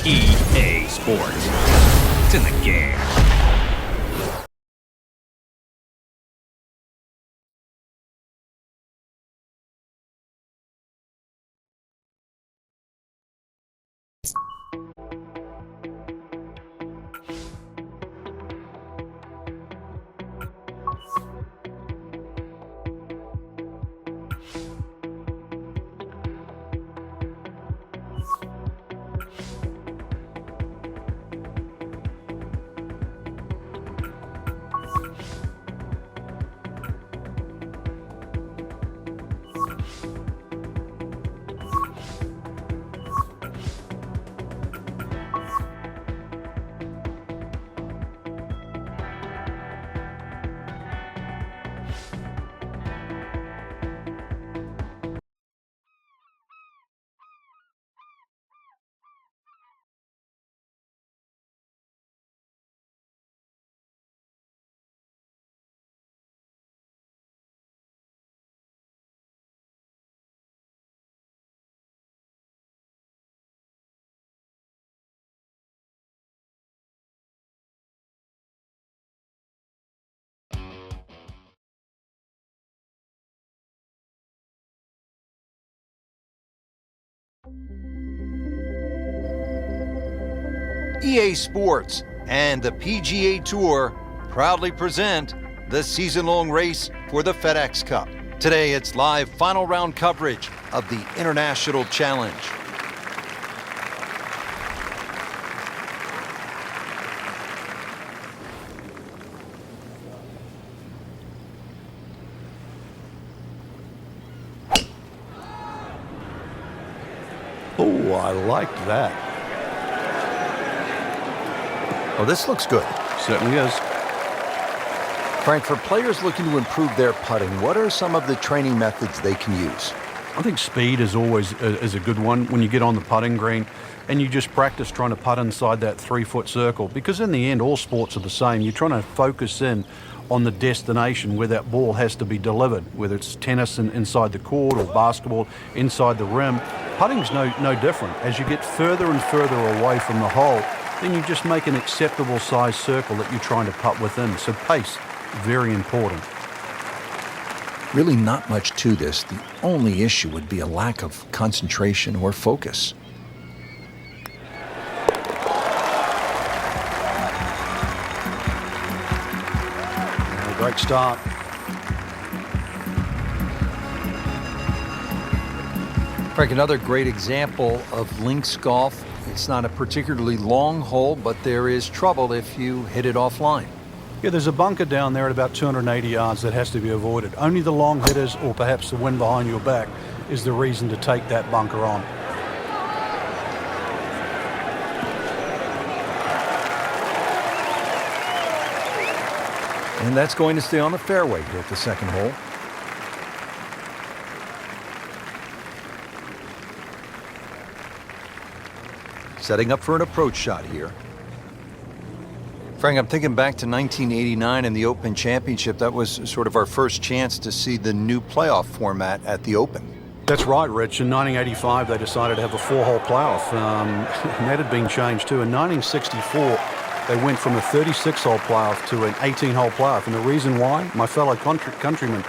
EA Sports. It's in the game. EA Sports and the PGA Tour proudly present the season-long race for the FedEx Cup. Today, it's live final round coverage of the International Challenge. Oh, I liked that. Oh, this looks good. Certainly is. Frank, for players looking to improve their putting, what are some of the training methods they can use? I think speed is always a good one when you get on the putting green and you just practice trying to putt inside that 3-foot circle, because in the end all sports are the same. You're trying to focus in on the destination where that ball has to be delivered, whether it's tennis inside the court or basketball inside the rim. Putting's no different. As you get further and further away from the hole, then you just make an acceptable size circle that you're trying to putt within. So pace, very important. Really not much to this. The only issue would be a lack of concentration or focus. Great start. Frank, another great example of links golf. It's not a particularly long hole, but there is trouble if you hit it offline. Yeah, there's a bunker down there at about 280 yards that has to be avoided. Only the long hitters or perhaps the wind behind your back is the reason to take that bunker on. And that's going to stay on the fairway here at the second hole. Setting up for an approach shot here. Frank, I'm thinking back to 1989 in the Open Championship. That was sort of our first chance to see the new playoff format at the Open. That's right, Rich. In 1985, they decided to have a 4-hole playoff. And that had been changed too. In 1964, they went from a 36-hole playoff to an 18-hole playoff. And the reason why? My fellow countryman,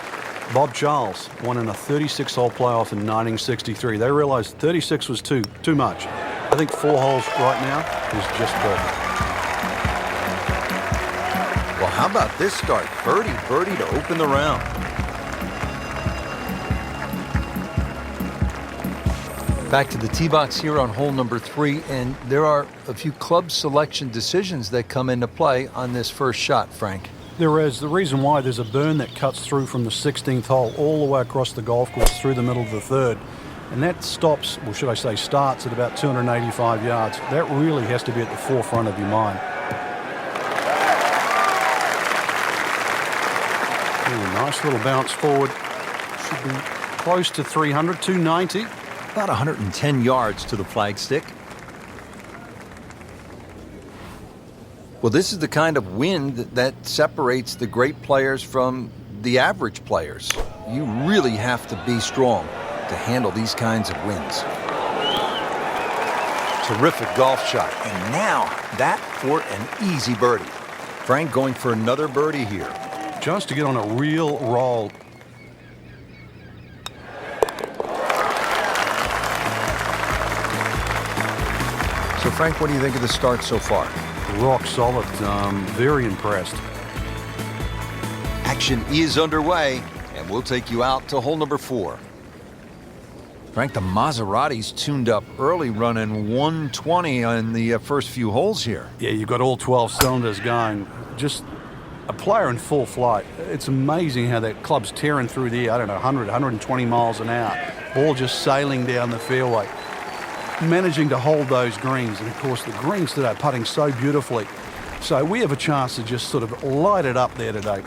Bob Charles, won in a 36-hole playoff in 1963. They realized 36 was too much. I think 4 holes right now is just perfect. Well, how about this start? Birdie to open the round. Back to the tee box here on hole number 3, and there are a few club selection decisions that come into play on this first shot, Frank. There is. The reason why, there's a burn that cuts through from the 16th hole all the way across the golf course through the middle of the 3rd. And that stops, or should I say starts, at about 285 yards. That really has to be at the forefront of your mind. Ooh, nice little bounce forward. Should be close to 300, 290. About 110 yards to the flagstick. Well, this is the kind of wind that separates the great players from the average players. You really have to be strong to handle these kinds of winds. Terrific golf shot. And now that for an easy birdie. Frank going for another birdie here. Chance to get on a real roll. So, Frank, what do you think of the start so far? Rock solid. Very impressed. Action is underway, and we'll take you out to hole number 4. Frank, the Maserati's tuned up early, running 120 on the first few holes here. Yeah, you've got all 12 cylinders going. Just a player in full flight. It's amazing how that club's tearing through the air, I don't know, 100, 120 miles an hour. Ball just sailing down the fairway. Managing to hold those greens. And, of course, the greens today are putting so beautifully. So we have a chance to just sort of light it up there today.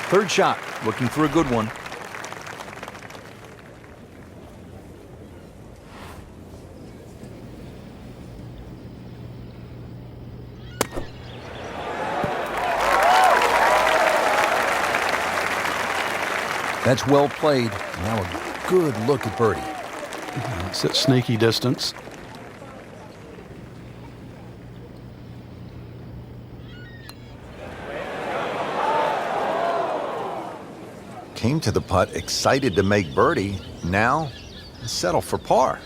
Third shot, looking for a good one. That's well played. Now a good look at birdie. It's at sneaky distance. Came to the putt, excited to make birdie. Now, settle for par.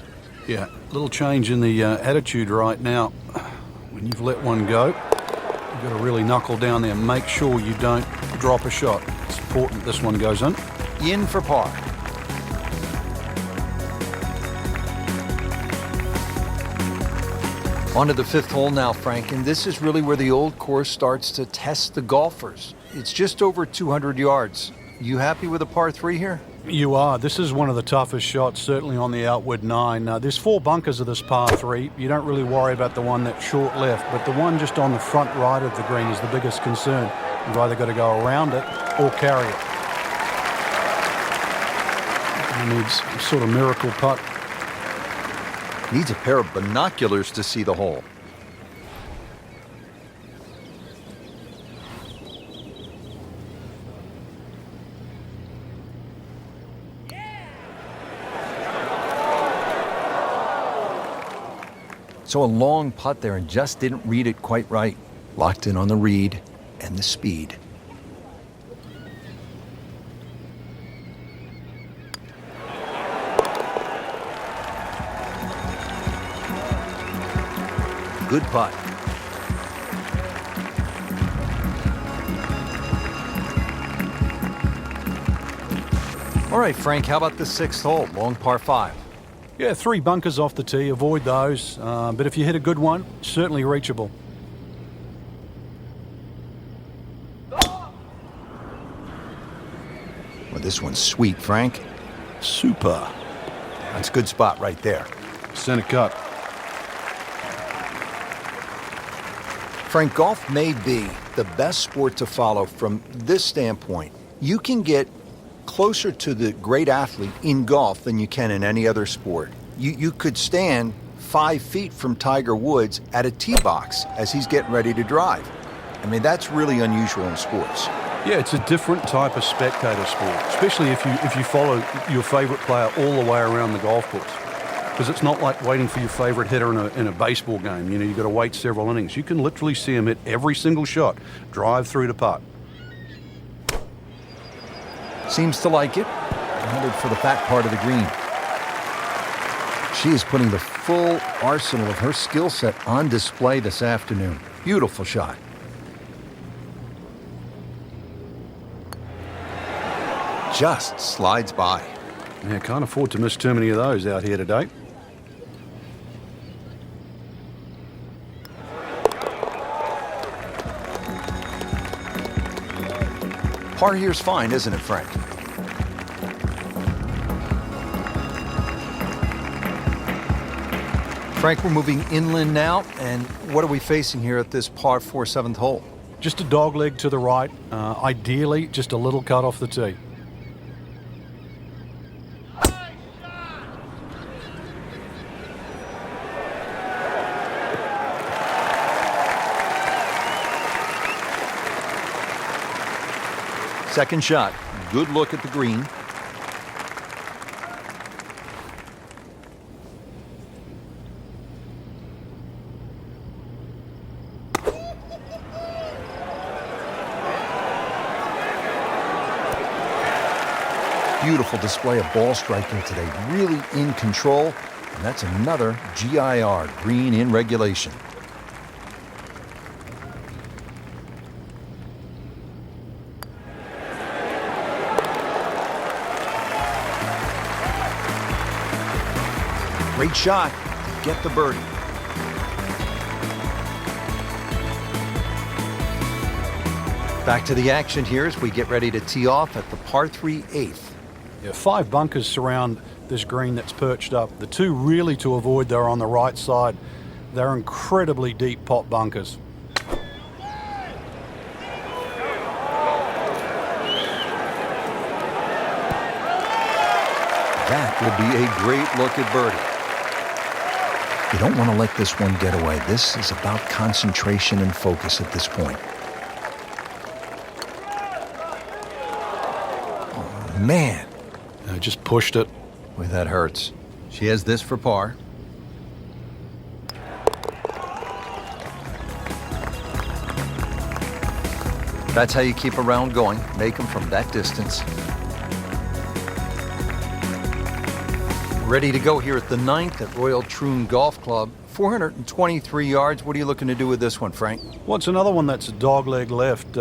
Yeah, a little change in the attitude right now. When you've let one go, you've got to really knuckle down there and make sure you don't drop a shot. It's important this one goes in. In for par. On to the 5th hole now, Frank, and this is really where the old course starts to test the golfers. It's just over 200 yards. You happy with a par 3 here? You are. This is one of the toughest shots, certainly on the outward 9. There's 4 bunkers of this par 3. You don't really worry about the one that's short left, but the one just on the front right of the green is the biggest concern. You've either got to go around it or carry it. It needs some sort of miracle putt. Needs a pair of binoculars to see the hole. So a long putt there and just didn't read it quite right. Locked in on the read and the speed. Good putt. All right, Frank, how about the 6th hole? Long par 5. Yeah, 3 bunkers off the tee. Avoid those. But if you hit a good one, certainly reachable. Well, this one's sweet, Frank. Super. That's a good spot right there. Center cut. Frank, golf may be the best sport to follow from this standpoint. You can get closer to the great athlete in golf than you can in any other sport. You could stand 5 feet from Tiger Woods at a tee box as he's getting ready to drive. I mean, that's really unusual in sports. Yeah, it's a different type of spectator sport, especially if you follow your favorite player all the way around the golf course. Because it's not like waiting for your favorite hitter in a baseball game. You know, you've got to wait several innings. You can literally see him hit every single shot, drive through to putt. Seems to like it. Headed for the fat part of the green. She is putting the full arsenal of her skill set on display this afternoon. Beautiful shot. Just slides by. Yeah, can't afford to miss too many of those out here today. Par here's fine, isn't it, Frank? Frank, we're moving inland now, and what are we facing here at this par 4 7th hole? Just a dog leg to the right. Ideally, just a little cut off the tee. Second shot. Good look at the green. Beautiful display of ball striking today. Really in control. And that's another GIR, green in regulation. Great shot to get the birdie. Back to the action here as we get ready to tee off at the par 3 8th. Yeah, 5 bunkers surround this green that's perched up. The 2 really to avoid, they're on the right side. They're incredibly deep pot bunkers. That will be a great look at birdie. You don't want to let this one get away. This is about concentration and focus at this point. Oh, man. I just pushed it. Boy, that hurts. She has this for par. That's how you keep a round going. Make them from that distance. Ready to go here at the 9th at Royal Troon Golf Club. 423 yards. What are you looking to do with this one, Frank? Well, it's another one that's a dogleg left.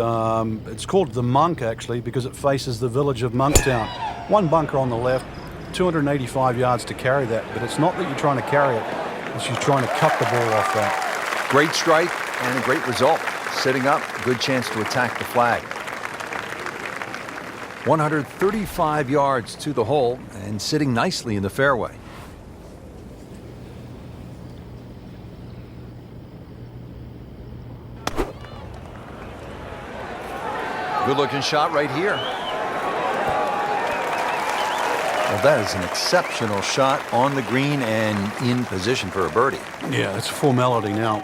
It's called the Monk, actually, because it faces the village of Monktown. 1 bunker on the left, 285 yards to carry that, but it's not that you're trying to carry it, it's you're trying to cut the ball off that. Great strike and a great result. Sitting up, good chance to attack the flag. 135 yards to the hole and sitting nicely in the fairway. Good looking shot right here. Well, that is an exceptional shot on the green and in position for a birdie. Yeah, it's a formality now.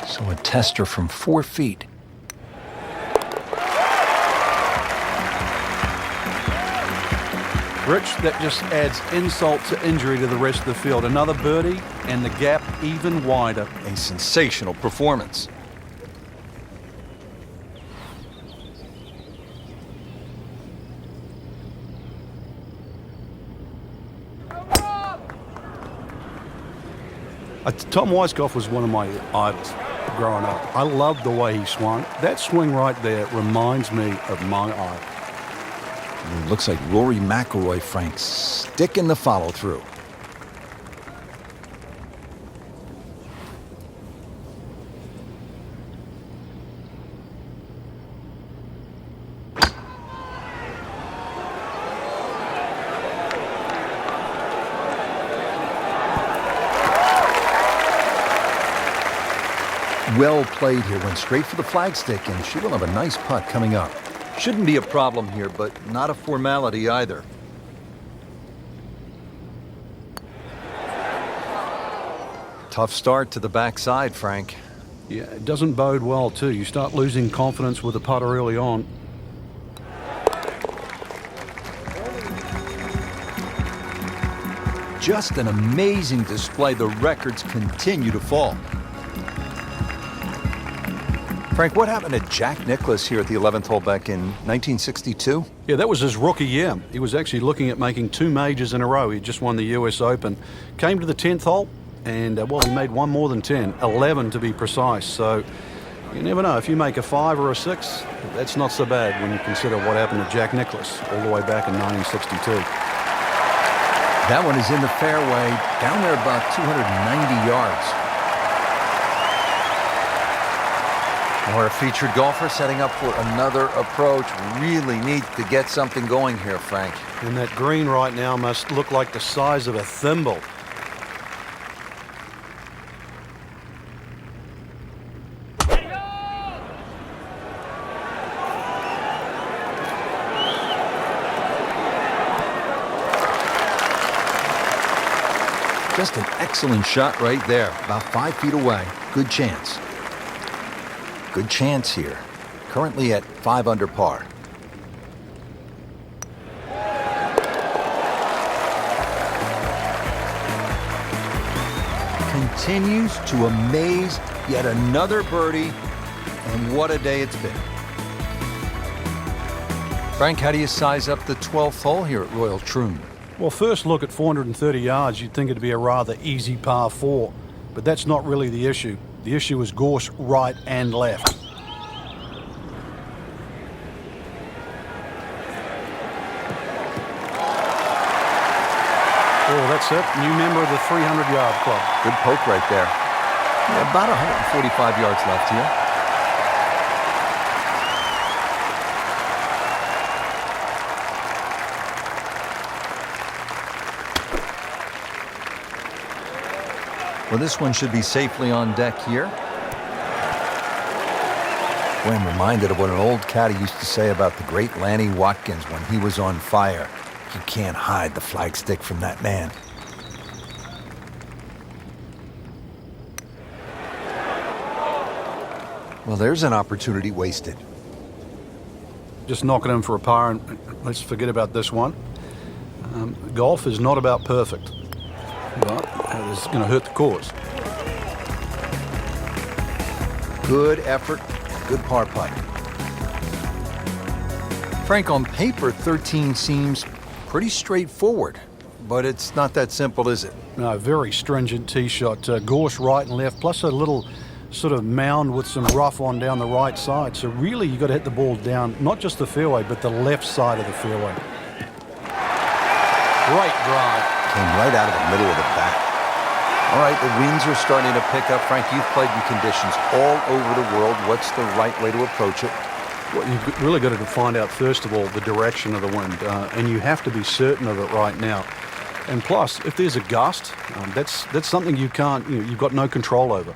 So a tester from 4 feet. Rich, that just adds insult to injury to the rest of the field. Another birdie and the gap even wider. A sensational performance. Tom Weiskopf was one of my idols growing up. I loved the way he swung. That swing right there reminds me of my idol. It looks like Rory McIlroy, Frank, sticking the follow-through. Well played here, went straight for the flagstick, and she will have a nice putt coming up. Shouldn't be a problem here, but not a formality either. Tough start to the backside, Frank. Yeah, it doesn't bode well, too. You start losing confidence with the putter early on. Just an amazing display. The records continue to fall. Frank, what happened to Jack Nicklaus here at the 11th hole back in 1962? Yeah, that was his rookie year. He was actually looking at making 2 majors in a row. He just won the US Open. Came to the 10th hole, and, well, he made one more than 10, 11 to be precise. So you never know. If you make a 5 or a 6, that's not so bad when you consider what happened to Jack Nicklaus all the way back in 1962. That one is in the fairway, down there about 290 yards. Or a featured golfer setting up for another approach. Really need to get something going here, Frank. And that green right now must look like the size of a thimble. Just an excellent shot right there, about 5 feet away. Good chance. Good chance here. Currently at 5 under par. continues to amaze. Yet another birdie, and what a day it's been. Frank, how do you size up the 12th hole here at Royal Troon? Well, first look at 430 yards, you'd think it'd be a rather easy par 4, but that's not really the issue. The issue is course right and left. Oh, that's it. New member of the 300-yard club. Good poke right there. Yeah, about 145 yards left here. Well, this one should be safely on deck here. Boy, I'm reminded of what an old caddy used to say about the great Lanny Watkins when he was on fire. You can't hide the flagstick from that man. Well, there's an opportunity wasted. Just knocking him for a par, and let's forget about this one. Golf is not about perfect, but it's going to hurt the course. Good effort, good par putt. Frank, on paper, 13 seems pretty straightforward, but it's not that simple, is it? No, very stringent tee shot. Gorse right and left, plus a little sort of mound with some rough on down the right side. So really, you've got to hit the ball down, not just the fairway, but the left side of the fairway. Great drive. Came right out of the middle of the bat. All right, the winds are starting to pick up. Frank, you've played in conditions all over the world. What's the right way to approach it? Well, you've really got to find out, first of all, the direction of the wind, and you have to be certain of it right now. And plus, if there's a gust, that's something you can't, you've got no control over.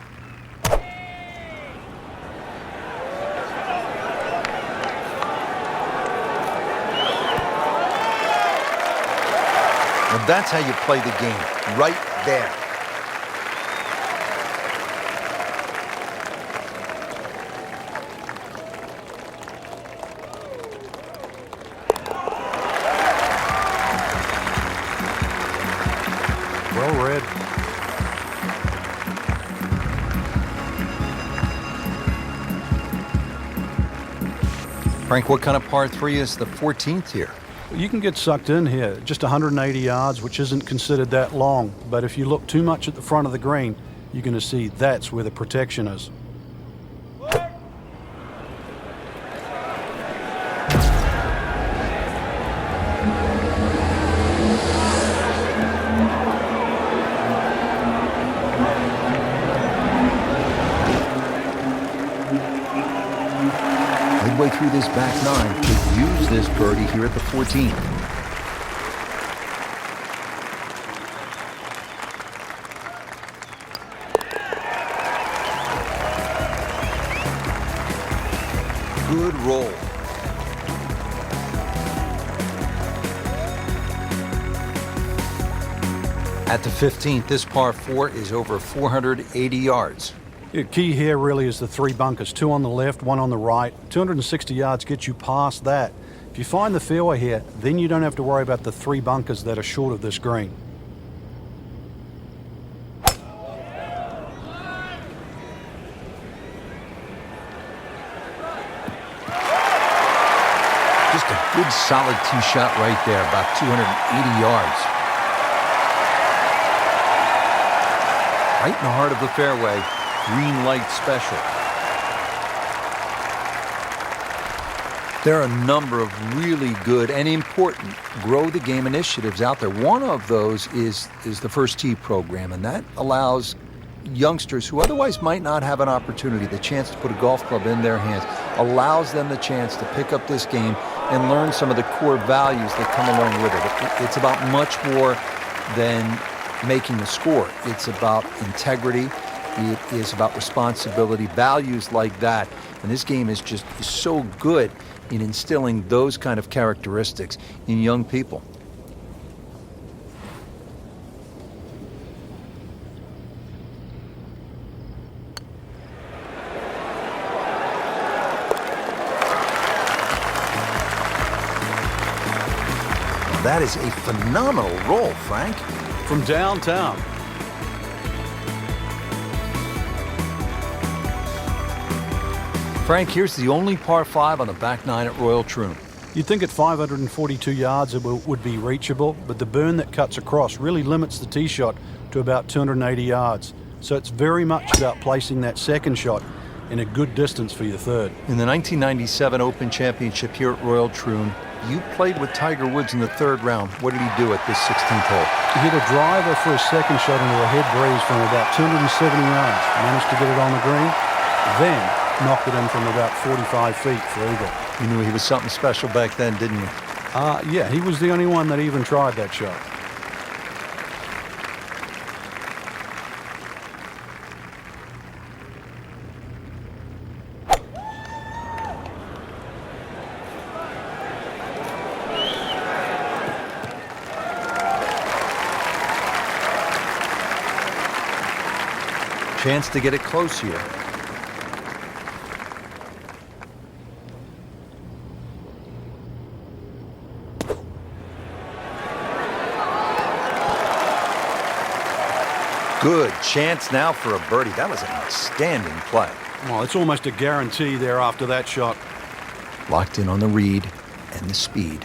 Well, that's how you play the game, right there. Well read. Frank, what kind of par 3 is the 14th here? You can get sucked in here, just 180 yards, which isn't considered that long. But if you look too much at the front of the green, you're going to see that's where the protection is. Midway through this back nine, could use this birdie here at the 14th. Good roll. At the 15th, this par 4 is over 480 yards. The key here really is the 3 bunkers, 2 on the left, 1 on the right. 260 yards gets you past that. If you find the fairway here, then you don't have to worry about the 3 bunkers that are short of this green. Just a good solid tee shot right there, about 280 yards. Right in the heart of the fairway. Green light special. There are a number of really good and important grow the game initiatives out there. One of those is the First Tee program, and that allows youngsters who otherwise might not have an opportunity, the chance to put a golf club in their hands, allows them the chance to pick up this game and learn some of the core values that come along with it. It's about much more than making a score. It's about integrity. It is about responsibility, values like that. And this game is just so good in instilling those kind of characteristics in young people. That is a phenomenal roll, Frank. From downtown. Frank, here's the only par 5 on the back 9 at Royal Troon. You'd think at 542 yards it would be reachable, but the burn that cuts across really limits the tee shot to about 280 yards. So it's very much about placing that second shot in a good distance for your third. In the 1997 Open Championship here at Royal Troon, you played with Tiger Woods in the 3rd round. What did he do at this 16th hole? He hit a driver for his second shot into a head breeze from about 270 yards. Managed to get it on the green, then knocked it in from about 45 feet for eagle. You knew he was something special back then, didn't you? Yeah, he was the only one that even tried that shot. Chance to get it close here. Good chance now for a birdie. That was an outstanding play. Well, it's almost a guarantee there after that shot. Locked in on the read and the speed.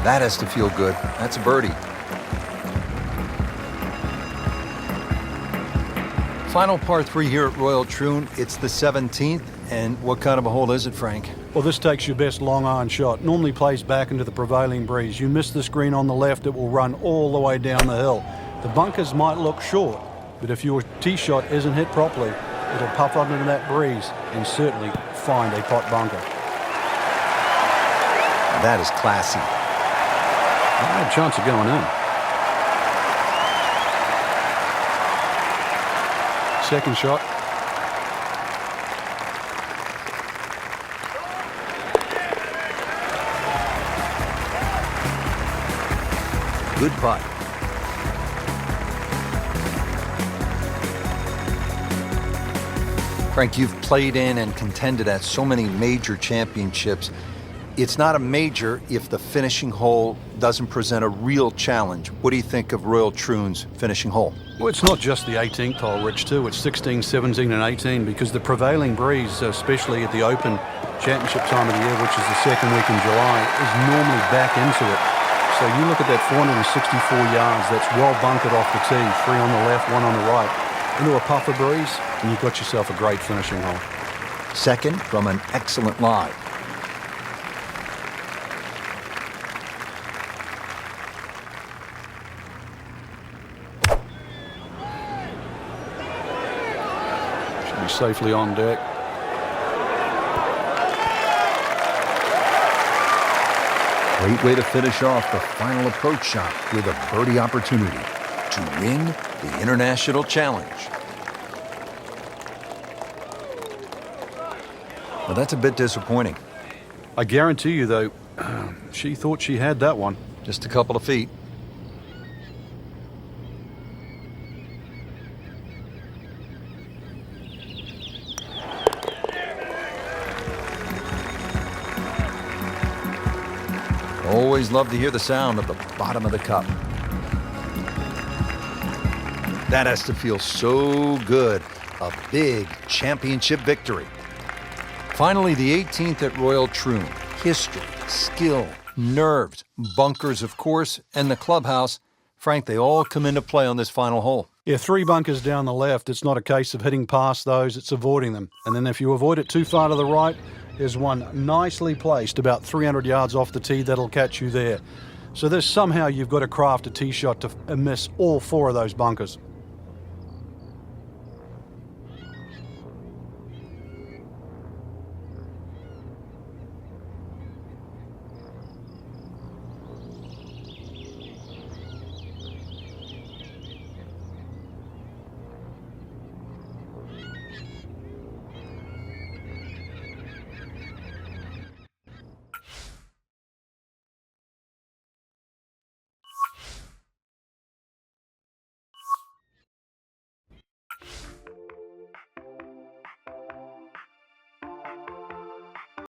That has to feel good. That's a birdie. Final par 3 here at Royal Troon. It's the 17th. And what kind of a hole is it, Frank? Well, this takes your best long iron shot. Normally plays back into the prevailing breeze. You miss this green on the left, it will run all the way down the hill. The bunkers might look short, but if your tee shot isn't hit properly, it'll puff up into that breeze and certainly find a pot bunker. That is classy. I had a chance of going in. Second shot. Good putt. Frank, you've played in and contended at so many major championships. It's not a major if the finishing hole doesn't present a real challenge. What do you think of Royal Troon's finishing hole? Well, it's not just the 18th hole, Rich, too. It's 16, 17, and 18 because the prevailing breeze, especially at the Open Championship time of the year, which is the second week in July, is normally back into it. So you look at that 464 yards, that's well bunkered off the tee, 3 on the left, 1 on the right, into a puffer breeze, and you've got yourself a great finishing hole. Second from an excellent lie. Should be safely on deck. Great way to finish off the final approach shot with a birdie opportunity to win the International Challenge. Well, that's a bit disappointing. I guarantee you, though, she thought she had that one. Just a couple of feet. Always love to hear the sound of the bottom of the cup. That has to feel so good. A big championship victory. Finally, the 18th at Royal Troon. History, skill, nerves, bunkers, of course, and the clubhouse. Frank, they all come into play on this final hole. Yeah, 3 bunkers down the left. It's not a case of hitting past those, it's avoiding them. And then if you avoid it too far to the right, there's one nicely placed about 300 yards off the tee that'll catch you there. So there's somehow you've got to craft a tee shot to miss all 4 of those bunkers.